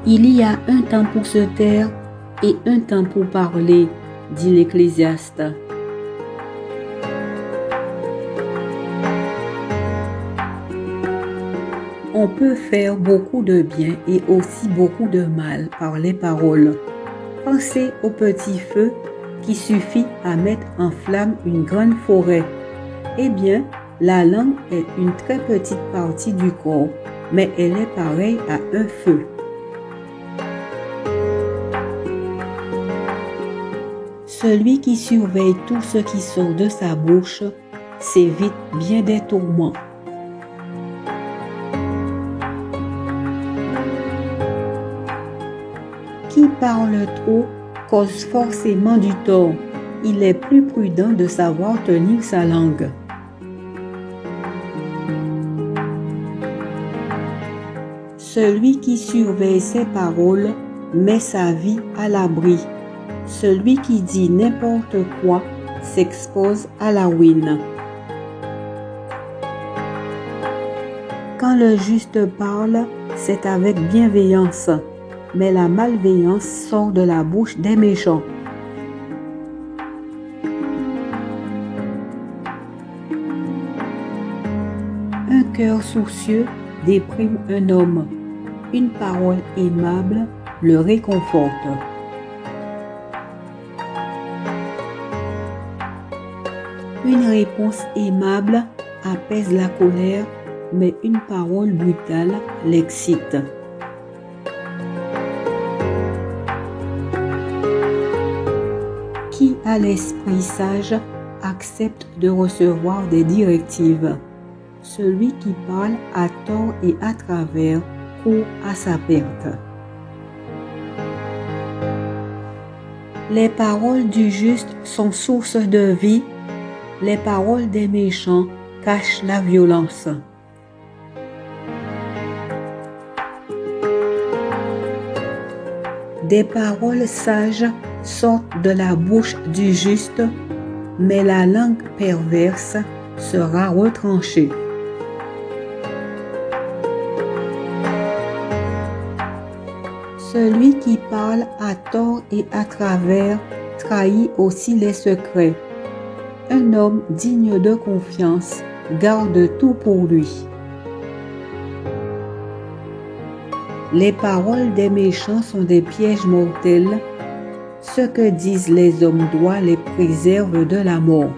Il y a un temps pour se taire et un temps pour parler, dit l'Ecclésiaste. On peut faire beaucoup de bien et aussi beaucoup de mal par les paroles. Pensez au petit feu qui suffit à mettre en flamme une grande forêt. Eh bien, la langue est une très petite partie du corps, mais elle est pareille à un feu. Celui qui surveille tout ce qui sort de sa bouche s'évite bien des tourments. Qui parle trop cause forcément du tort. Il est plus prudent de savoir tenir sa langue. Celui qui surveille ses paroles met sa vie à l'abri. Celui qui dit n'importe quoi s'expose à la ruine. Quand le juste parle, c'est avec bienveillance, mais la malveillance sort de la bouche des méchants. Un cœur soucieux déprime un homme. Une parole aimable le réconforte. Une réponse aimable apaise la colère, mais une parole brutale l'excite. Qui a l'esprit sage accepte de recevoir des directives. Celui qui parle à tort et à travers court à sa perte. Les paroles du juste sont source de vie. Les paroles des méchants cachent la violence. Des paroles sages sortent de la bouche du juste, mais la langue perverse sera retranchée. Celui qui parle à tort et à travers trahit aussi les secrets. Un homme digne de confiance garde tout pour lui. Les paroles des méchants sont des pièges mortels. Ce que disent les hommes droits les préserve de la mort.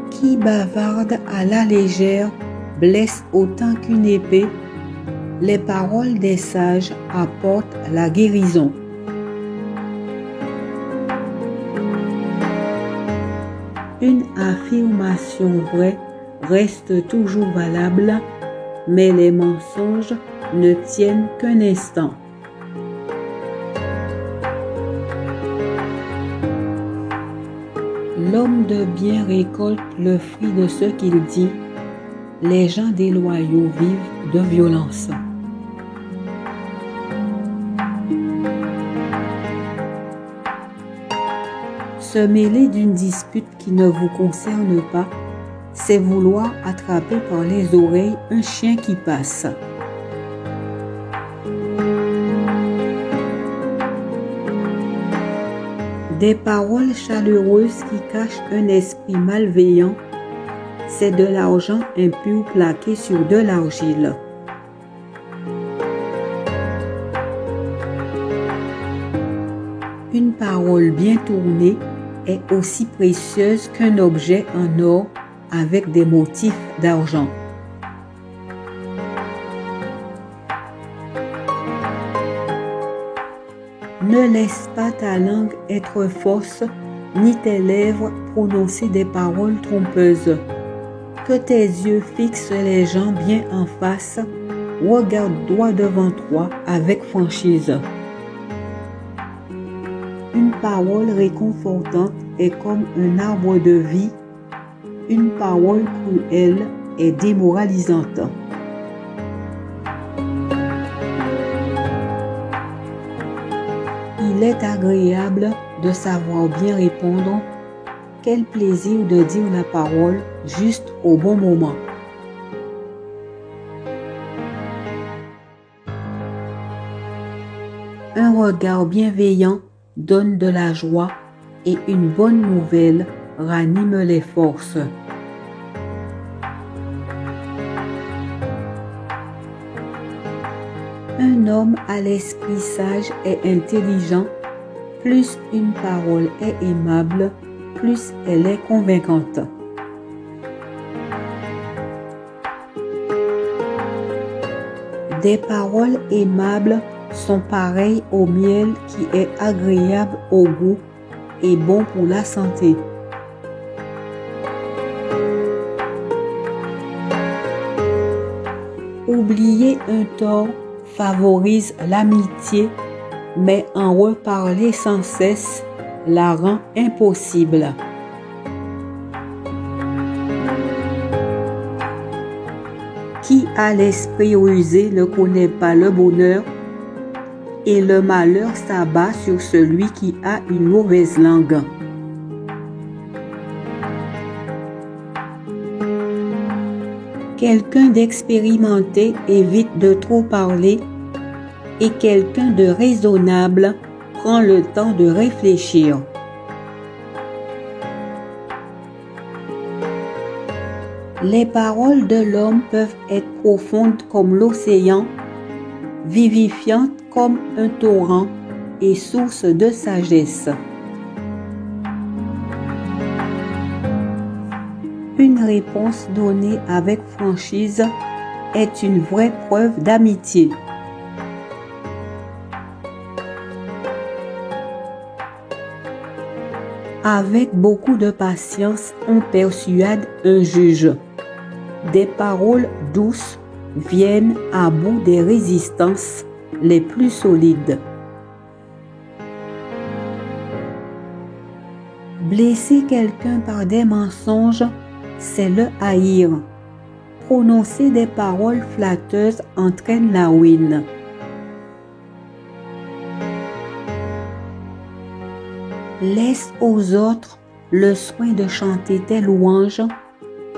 Qui bavarde à la légère blesse autant qu'une épée. Les paroles des sages apportent la guérison. Une affirmation vraie reste toujours valable, mais les mensonges ne tiennent qu'un instant. L'homme de bien récolte le fruit de ce qu'il dit. Les gens déloyaux vivent de violence. Se mêler d'une dispute qui ne vous concerne pas, c'est vouloir attraper par les oreilles un chien qui passe. Des paroles chaleureuses qui cachent un esprit malveillant, c'est de l'argent impur plaqué sur de l'argile. Une parole bien tournée est aussi précieuse qu'un objet en or avec des motifs d'argent. Ne laisse pas ta langue être fausse, ni tes lèvres prononcer des paroles trompeuses. Que tes yeux fixent les gens bien en face, regarde droit devant toi avec franchise. Une parole réconfortante est comme un arbre de vie. Une parole cruelle est démoralisante. Il est agréable de savoir bien répondre, Quel plaisir de dire la parole juste au bon moment. Un regard bienveillant donne de la joie et une bonne nouvelle ranime les forces. Un homme à l'esprit sage et intelligent, plus une parole est aimable, plus elle est convaincante. Des paroles aimables sont pareilles au miel qui est agréable au goût et bon pour la santé. Oublier un tort favorise l'amitié, mais en reparler sans cesse la rend impossible. Qui a l'esprit rusé ne connaît pas le bonheur, et le malheur s'abat sur celui qui a une mauvaise langue. Quelqu'un d'expérimenté évite de trop parler et quelqu'un de raisonnable prend le temps de réfléchir. Les paroles de l'homme peuvent être profondes comme l'océan, vivifiantes comme un torrent et source de sagesse. Une réponse donnée avec franchise est une vraie preuve d'amitié. Avec beaucoup de patience, on persuade un juge. Des paroles douces viennent à bout des résistances les plus solides. Blesser quelqu'un par des mensonges, c'est le haïr. Prononcer des paroles flatteuses entraîne la ruine. Laisse aux autres le soin de chanter tes louanges,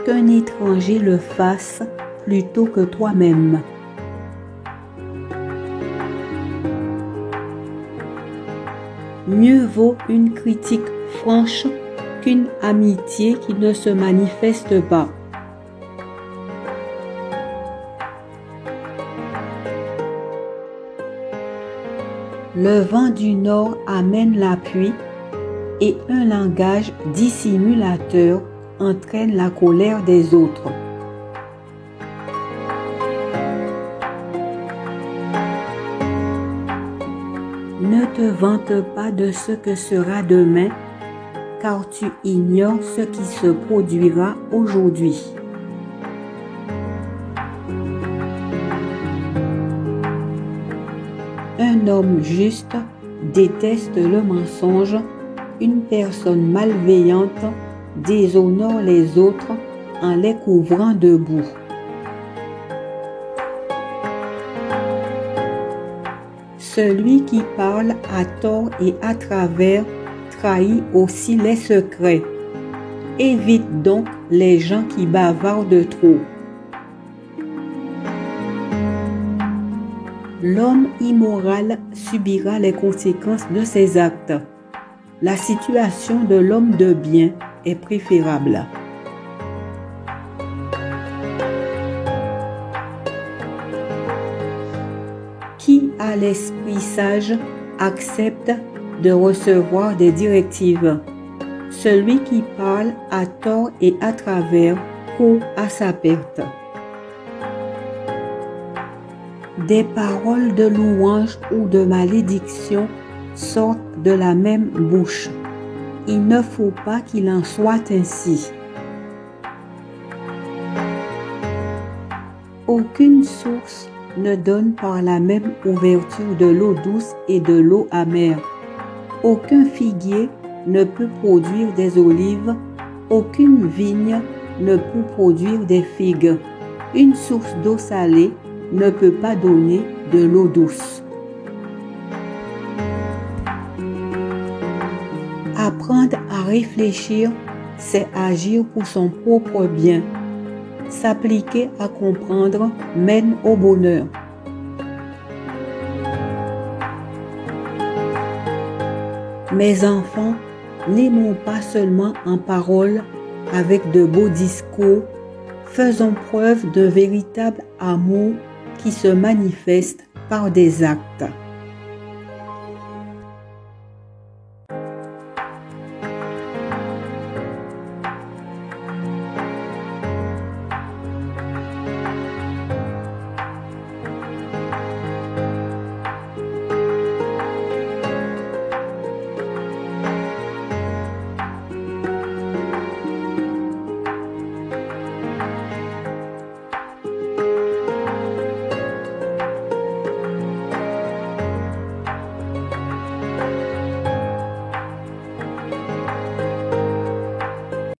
qu'un étranger le fasse plutôt que toi-même. Mieux vaut une critique franche qu'une amitié qui ne se manifeste pas. Le vent du nord amène la pluie et un langage dissimulateur entraîne la colère des autres. Ne te vante pas de ce que sera demain, car tu ignores ce qui se produira aujourd'hui. Un homme juste déteste le mensonge, une personne malveillante déshonore les autres en les couvrant de boue. Celui qui parle à tort et à travers trahit aussi les secrets. Évite donc les gens qui bavardent trop. L'homme immoral subira les conséquences de ses actes. La situation de l'homme de bien est préférable. Qui a l'esprit sage accepte de recevoir des directives. Celui qui parle à tort et à travers court à sa perte. Des paroles de louange ou de malédiction sortent de la même bouche. Il ne faut pas qu'il en soit ainsi. Aucune source ne donne par la même ouverture de l'eau douce et de l'eau amère. Aucun figuier ne peut produire des olives, aucune vigne ne peut produire des figues. Une source d'eau salée ne peut pas donner de l'eau douce. Apprendre à réfléchir c'est agir pour son propre bien. S'appliquer à comprendre mène au bonheur. Mes enfants, n'aimons pas seulement en parole avec de beaux discours, faisons preuve d'un véritable amour qui se manifeste par des actes.